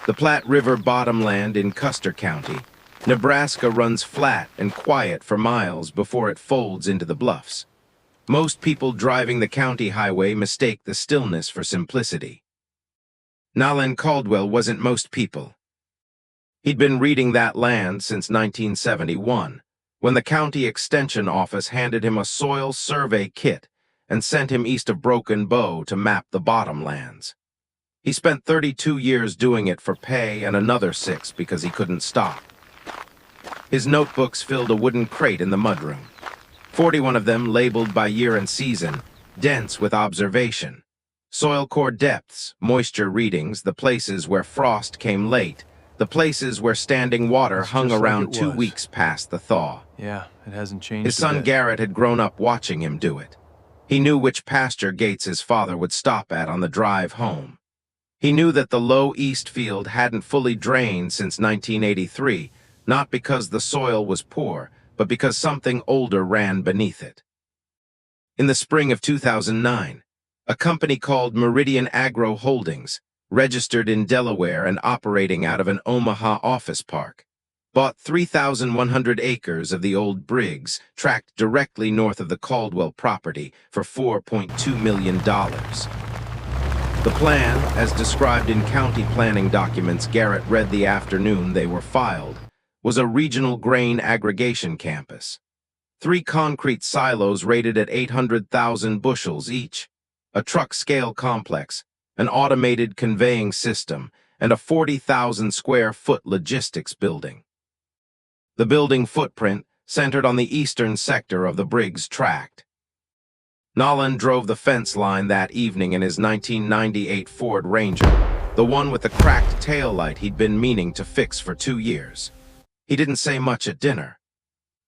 The Platte River bottomland in Custer County, Nebraska runs flat and quiet for miles before it folds into the bluffs. Most people driving the county highway mistake the stillness for simplicity. Nolan Caldwell wasn't most people. He'd been reading that land since 1971, when the county extension office handed him a soil survey kit and sent him east of Broken Bow to map the bottomlands. He spent 32 years doing it for pay and another 6 because he couldn't stop. His notebooks filled a wooden crate in the mudroom, 41 of them labeled by year and season, dense with observation. Soil core depths, moisture readings, the places where frost came late, the places where standing water hung around 2 weeks past the thaw. Yeah, it hasn't changed. His son Garrett had grown up watching him do it. He knew which pasture gates his father would stop at on the drive home. He knew that the low east field hadn't fully drained since 1983, not because the soil was poor, but because something older ran beneath it. In the spring of 2009, a company called Meridian Agro Holdings, registered in Delaware and operating out of an Omaha office park, bought 3,100 acres of the old Briggs, tract directly north of the Caldwell property, for $4.2 million. The plan, as described in county planning documents Garrett read the afternoon they were filed, was a regional grain aggregation campus. 3 concrete silos rated at 800,000 bushels each, a truck-scale complex, an automated conveying system, and a 40,000-square-foot logistics building. The building footprint centered on the eastern sector of the Briggs tract. Nolan drove the fence line that evening in his 1998 Ford Ranger, the one with the cracked taillight he'd been meaning to fix for 2 years. He didn't say much at dinner.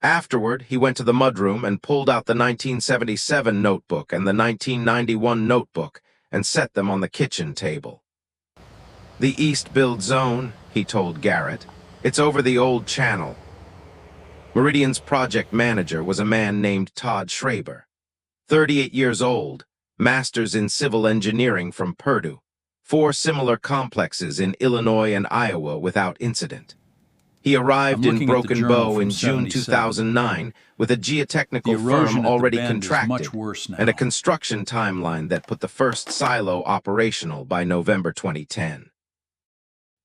Afterward, he went to the mudroom and pulled out the 1977 notebook and the 1991 notebook and set them on the kitchen table. "The East Build Zone," he told Garrett. "It's over the old channel." Meridian's project manager was a man named Todd Schraber, 38 years old, masters in civil engineering from Purdue, 4 similar complexes in Illinois and Iowa without incident. He arrived in Broken Bow in June 2009 with a geotechnical firm already contracted and a construction timeline that put the first silo operational by November 2010.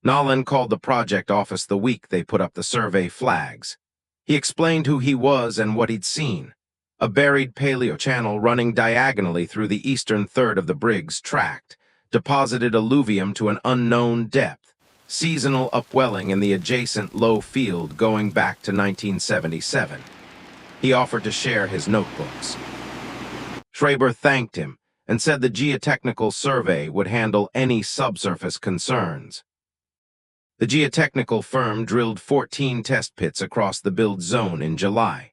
Nolan called the project office the week they put up the survey flags. He explained who he was and what he'd seen: a buried paleochannel running diagonally through the eastern third of the Briggs tract, deposited alluvium to an unknown depth, seasonal upwelling in the adjacent low field going back to 1977. He offered to share his notebooks. Schraber thanked him and said the geotechnical survey would handle any subsurface concerns. The geotechnical firm drilled 14 test pits across the build zone in July.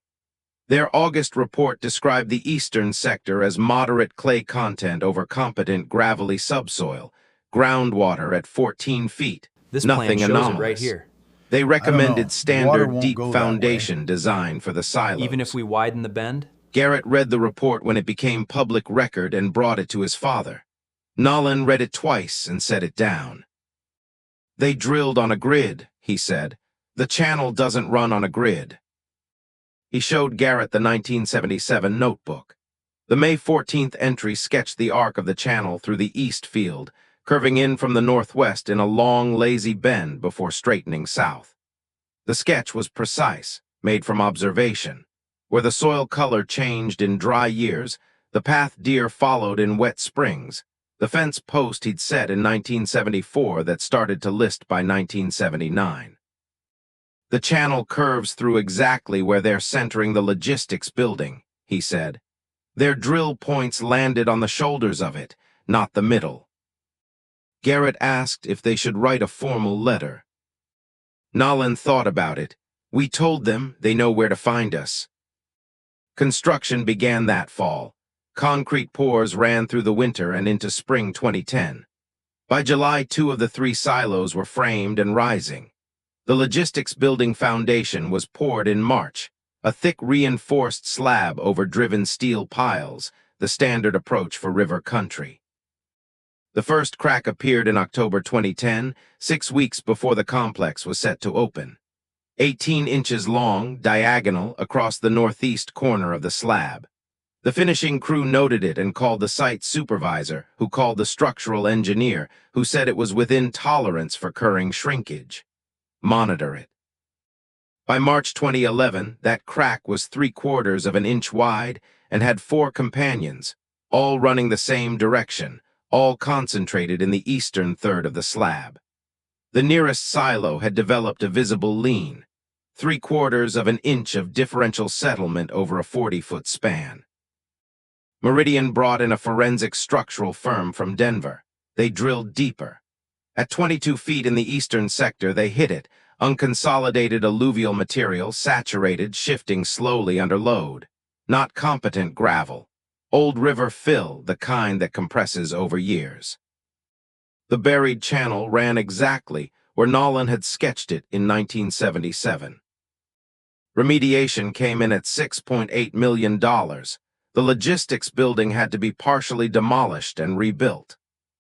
Their August report described the eastern sector as moderate clay content over competent gravelly subsoil, groundwater at 14 feet. Nothing anomalous. Right here. They recommended standard deep foundation design for the silos. Even if we widen the bend? Garrett read the report when it became public record and brought it to his father. Nolan read it twice and set it down. "They drilled on a grid," he said. "The channel doesn't run on a grid." He showed Garrett the 1977 notebook. The May 14th entry sketched the arc of the channel through the east field, curving in from the northwest in a long, lazy bend before straightening south. The sketch was precise, made from observation. Where the soil color changed in dry years, the path deer followed in wet springs, the fence post he'd set in 1974 that started to list by 1979. "The channel curves through exactly where they're centering the logistics building," he said. "Their drill points landed on the shoulders of it, not the middle." Garrett asked if they should write a formal letter. Nolan thought about it. "We told them they know where to find us." Construction began that fall. Concrete pours ran through the winter and into spring 2010. By July, 2 of the 3 silos were framed and rising. The logistics building foundation was poured in March, a thick reinforced slab over driven steel piles, the standard approach for river country. The first crack appeared in October 2010, 6 weeks before the complex was set to open. 18 inches long, diagonal, across the northeast corner of the slab. The finishing crew noted it and called the site supervisor, who called the structural engineer, who said it was within tolerance for current shrinkage. Monitor it. By March 2011, that crack was 3/4 of an inch wide and had 4 companions, all running the same direction, all concentrated in the eastern third of the slab. The nearest silo had developed a visible lean, 3/4 of an inch of differential settlement over a 40-foot span. Meridian brought in a forensic structural firm from Denver. They drilled deeper. At 22 feet in the eastern sector, they hit it, unconsolidated alluvial material, saturated, shifting slowly under load. Not competent gravel. Old river fill, the kind that compresses over years. The buried channel ran exactly where Nolan had sketched it in 1977. Remediation came in at $6.8 million. The logistics building had to be partially demolished and rebuilt.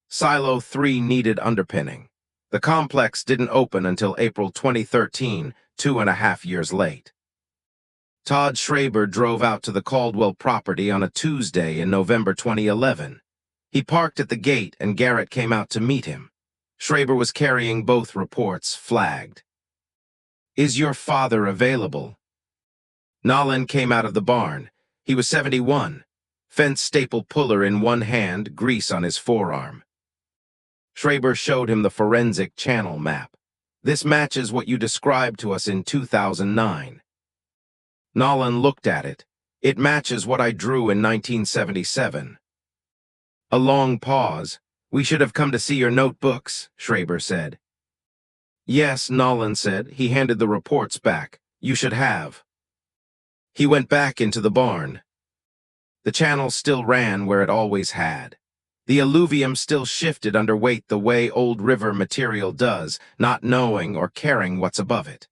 Silo 3 needed underpinning. The complex didn't open until April 2013, 2.5 years late. Todd Schraber drove out to the Caldwell property on a Tuesday in November 2011. He parked at the gate and Garrett came out to meet him. Schraber was carrying both reports, flagged. "Is your father available?" Nolan came out of the barn. He was 71, fence staple puller in one hand, grease on his forearm. Schraber showed him the forensic channel map. "This matches what you described to us in 2009. Nolan looked at it. "It matches what I drew in 1977. A long pause. "We should have come to see your notebooks," Schraber said. "Yes," Nolan said. He handed the reports back. "You should have." He went back into the barn. The channel still ran where it always had. The alluvium still shifted under weight the way old river material does, not knowing or caring what's above it.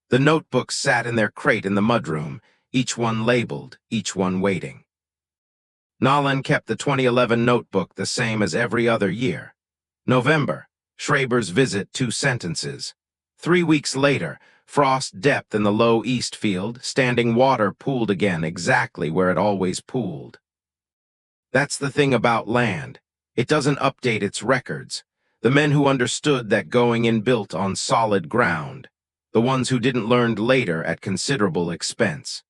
The notebooks sat in their crate in the mudroom, each one labeled, each one waiting. Nolan kept the 2011 notebook the same as every other year. November, Schraber's visit, 2 sentences. 3 weeks later, frost depth in the low east field, standing water pooled again exactly where it always pooled. That's the thing about land. It doesn't update its records. The men who understood that going in built on solid ground. The ones who didn't learn later at considerable expense.